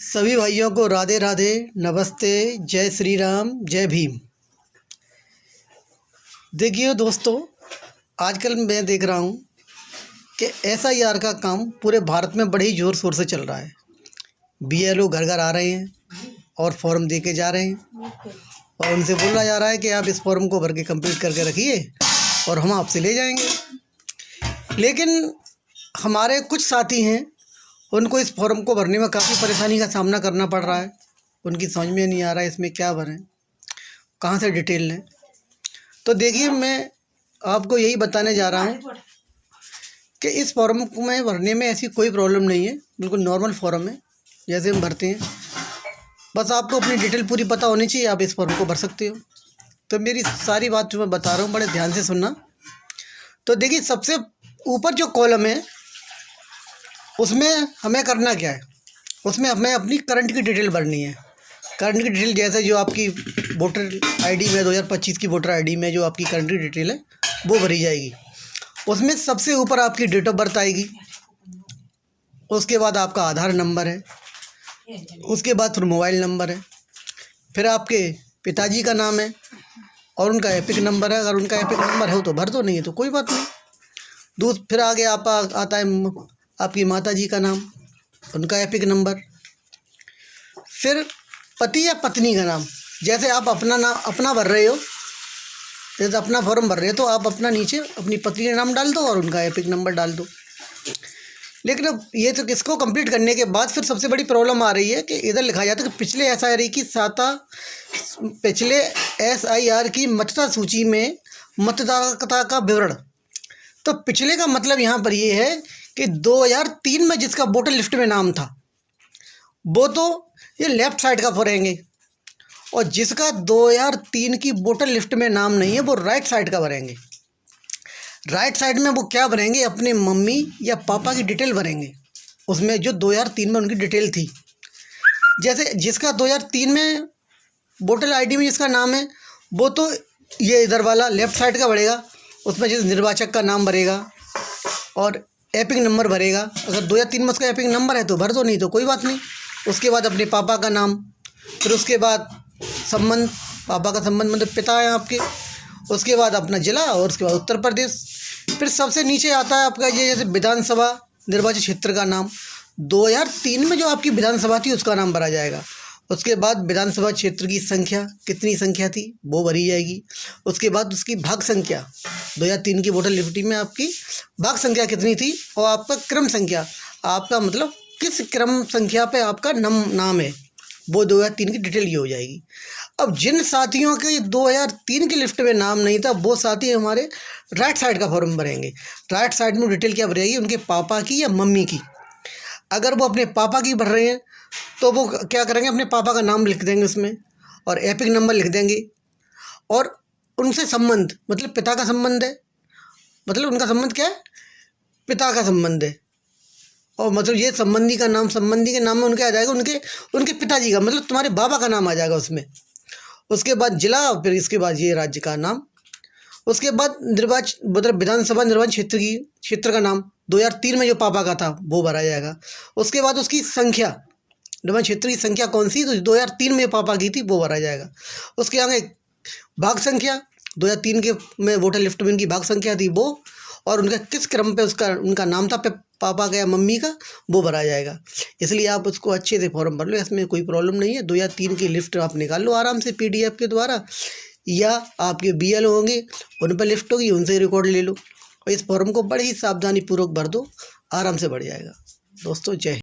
सभी भाइयों को राधे राधे, नमस्ते, जय श्री राम, जय भीम। देखिए दोस्तों, आजकल मैं देख रहा हूँ कि SIR का काम पूरे भारत में बड़े ही ज़ोर शोर से चल रहा है। BLO घर घर आ रहे हैं और फॉर्म दे के जा रहे हैं और उनसे बोला जा रहा है कि आप इस फॉर्म को भर के कंप्लीट करके रखिए और हम आपसे ले जाएंगे। लेकिन हमारे कुछ साथी हैं, उनको इस फॉर्म को भरने में काफ़ी परेशानी का सामना करना पड़ रहा है। उनकी समझ में नहीं आ रहा है इसमें क्या भरें, कहाँ से डिटेल लें। तो देखिए, मैं आपको यही बताने जा रहा हूँ कि इस फॉर्म में भरने में ऐसी कोई प्रॉब्लम नहीं है। बिल्कुल नॉर्मल फॉर्म है, जैसे हम भरते हैं। बस आपको अपनी डिटेल पूरी पता होनी चाहिए, आप इस फॉर्म को भर सकते हो। तो मेरी सारी बात जो मैं बता रहा हूँ, बड़े ध्यान से सुनना। तो देखिए, सबसे ऊपर जो कॉलम है उसमें हमें करना क्या है, उसमें हमें अपनी करंट की डिटेल भरनी है। करंट की डिटेल जैसे जो आपकी वोटर आईडी में 2025 की वोटर आईडी में जो आपकी करंट की डिटेल है वो भरी जाएगी। उसमें सबसे ऊपर आपकी डेट ऑफ बर्थ आएगी, उसके बाद आपका आधार नंबर है, उसके बाद फिर मोबाइल नंबर है, फिर आपके पिताजी का नाम है और उनका एपिक नंबर है। अगर उनका एपिक नंबर हो तो भर दो, नहीं है तो कोई बात नहीं। फिर आगे आता है आपकी माताजी का नाम, उनका एपिक नंबर, फिर पति या पत्नी का नाम। जैसे आप अपना नाम अपना भर रहे हो, जैसे अपना फॉर्म भर रहे हो तो आप अपना नीचे अपनी पत्नी का नाम डाल दो और उनका एपिक नंबर डाल दो। लेकिन अब ये तो इसको कंप्लीट करने के बाद फिर सबसे बड़ी प्रॉब्लम आ रही है कि इधर लिखा जाता है कि पिछले SIR की मतदाता सूची में मतदाता का विवरण। तो पिछले का मतलब यहाँ पर ये है कि 2003 में जिसका वोटर लिस्ट में नाम था वो तो ये लेफ़्ट साइड का भरेंगे, और जिसका 2003 की वोटर लिस्ट में नाम नहीं है वो राइट साइड का भरेंगे। राइट साइड में वो क्या भरेंगे, अपने मम्मी या पापा की डिटेल भरेंगे, उसमें जो 2003 में उनकी डिटेल थी। जैसे जिसका 2003 में वोटर आईडी में जिसका नाम है वो तो ये इधर वाला लेफ़्ट साइड का भरेगा, उसमें जैसे निर्वाचक का नाम भरेगा और एपिक नंबर भरेगा। अगर 2003 में उसका एपिक नंबर है तो भर दो, नहीं तो कोई बात नहीं। उसके बाद अपने पापा का नाम, फिर उसके बाद संबंध, पापा का संबंध मतलब पिता है आपके, उसके बाद अपना जिला और उसके बाद उत्तर प्रदेश। फिर सबसे नीचे आता है आपका ये जैसे विधानसभा निर्वाचन क्षेत्र का नाम। 2003 में जो आपकी विधानसभा थी उसका नाम भरा जाएगा। उसके बाद विधानसभा क्षेत्र की संख्या, कितनी संख्या थी वो भरी जाएगी। उसके बाद उसकी भाग संख्या, 2003 की वोटर लिस्ट में आपकी भाग संख्या कितनी थी, और आपका क्रम संख्या, आपका मतलब किस क्रम संख्या पे आपका नाम है, वो 2003 की डिटेल ये हो जाएगी। अब जिन साथियों के 2003 की लिस्ट में नाम नहीं था वो साथी हमारे राइट साइड का फॉर्म भरेंगे। राइट साइड में डिटेल क्या भरेगी, उनके पापा की या मम्मी की। अगर वो अपने पापा की भर रहे हैं तो वो क्या करेंगे, अपने पापा का नाम लिख देंगे उसमें और एपिक नंबर लिख देंगे, और उनसे संबंध मतलब पिता का संबंध है, मतलब उनका संबंध क्या है, पिता का संबंध है। और मतलब ये संबंधी का नाम, संबंधी के नाम में उनके आ जाएगा उनके पिताजी का, मतलब तुम्हारे बाबा का नाम आ जाएगा उसमें। उसके बाद जिला, फिर इसके बाद ये राज्य का नाम। उसके बाद मतलब विधानसभा निर्वाचन क्षेत्र का नाम 2003 में जो पापा का था वो भरा जाएगा। उसके बाद उसकी संख्या, निर्वाचन क्षेत्र की संख्या कौन सी, तो 2003 में पापा की थी वो भरा जाएगा। उसके आगे भाग संख्या, 2003 के में वोटर लिस्ट में उनकी भाग संख्या थी वो, और उनका किस क्रम पे उनका नाम था पापा का या मम्मी का, वो भरा जाएगा। इसलिए आप उसको अच्छे से फॉर्म भर लो, इसमें कोई प्रॉब्लम नहीं है। 2003 की लिस्ट आप निकाल लो आराम से PDF के द्वारा, या आपके BLO होंगे उन पर लिस्ट होगी, उनसे रिकॉर्ड ले लो और इस फॉर्म को बड़े ही सावधानी पूर्वक भर दो, आराम से बढ़ जाएगा। दोस्तों, जय हिंद।